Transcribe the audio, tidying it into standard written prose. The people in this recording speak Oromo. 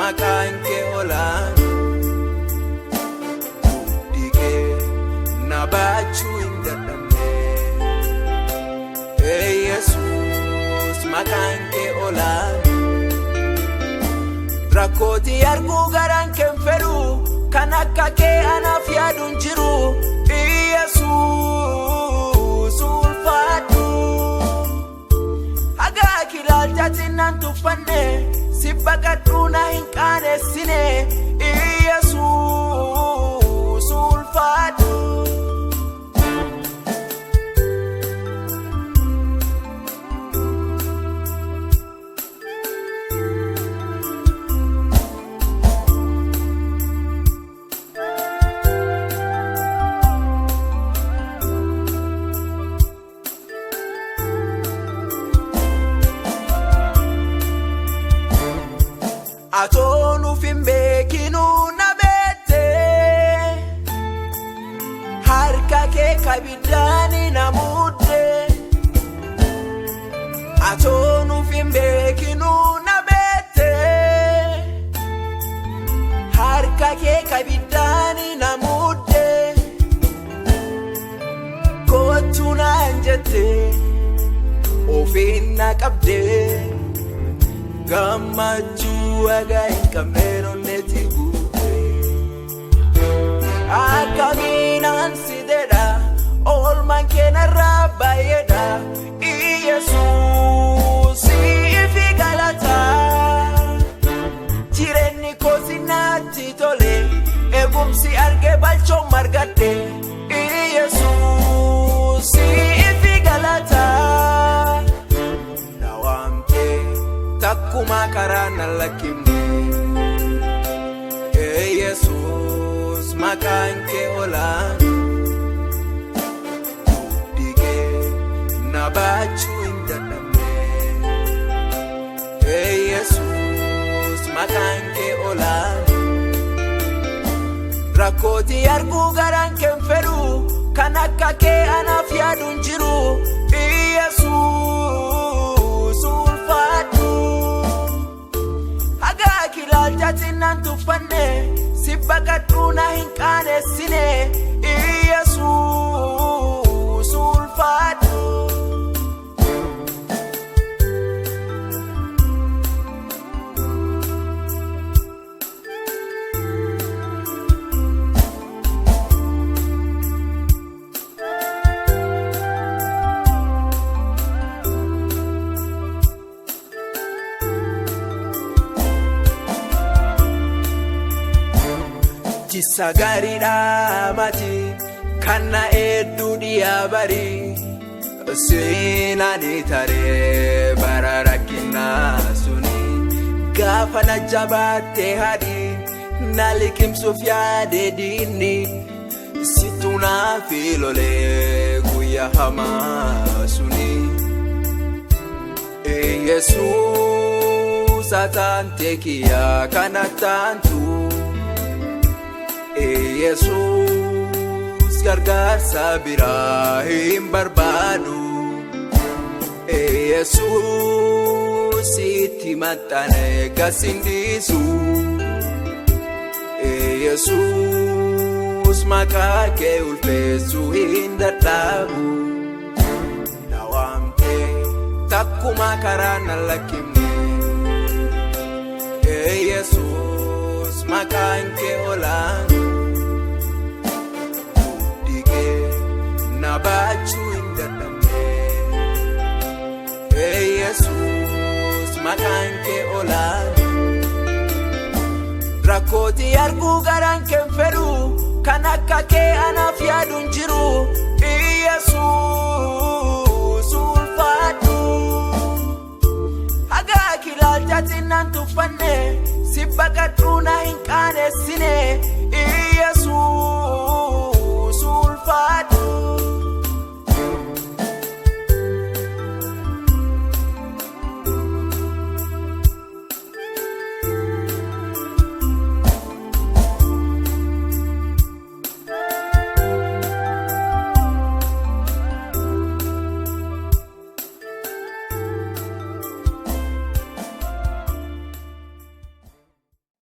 maqaan kee olaanu dhigee na baachuu hin dadhabne. Yesuus maqaan kee olaanu rakkooti arguu garaan kee fedhu kan akka kee anaaf yaadu hin jiru. Yesuus ulfaadhu hagaa kilaalchatiin nan tuffanne si baqadhuu na hin qaanessine. Yesuus ulfaadhu atoonuuf hin beekinu na beekte harka kee kabiddaani na mudde. Atoonuuf hin beekinu na beekte harka kee kabiddaani na mudde. Kootu naan jette ofiin na qabde gammachuu hagaa hin qabneen onneetti guute. Akkamiinaan si dedha oolmaan kee narraa baay'eedha. Yesuus si'iif galata jireenyi koo naatti tole eegumsi argee balchoo margadhe. Yesuus si'iif galata takkuma karaa na lakkifne. Yesuus maqaan kee olaanu dhigee na baachuu hin dadhabne. Yesuus maqaan kee olaanu rakkooti arguu garaan kee fedhu kan akka kee anaaf yaadu hin jiru. Yesuus ulfaadhu hagaa kilaalchatiin nan tuffanne si baqadhuu na hin qaanessine. Yesuus ulfaadhu jissa gaariidha mati kana hedduu dhiyaa barii seenaanii taree bara rakkinaa suni gaafa na jabaattee hadii na liqimsuuf yaade diinni situ naaf lolee guyyaa hamaa suni. Yesuus ataantee kiyyaa kana taantu. Yesuus gargaarsa biraa hin barbaadu. Yesuus itti maxxanee gasin dhiisu. Yesuus maqaa kee ulfeessuu hin dadhabu. Na waamtee takkuma karaa na lakkifne. Yesuus maqaan kee olaanu na baachuu hin dadhabne. Yesuus maqaan kee olaanu rakkooti arguu garaan kee fedhu kan akka kee anaaf yaadu hin jiru. Yesuus ulfaadhu hagaa kilaalchatiin nan tuffanne si baqadhuu na hin qaanessine.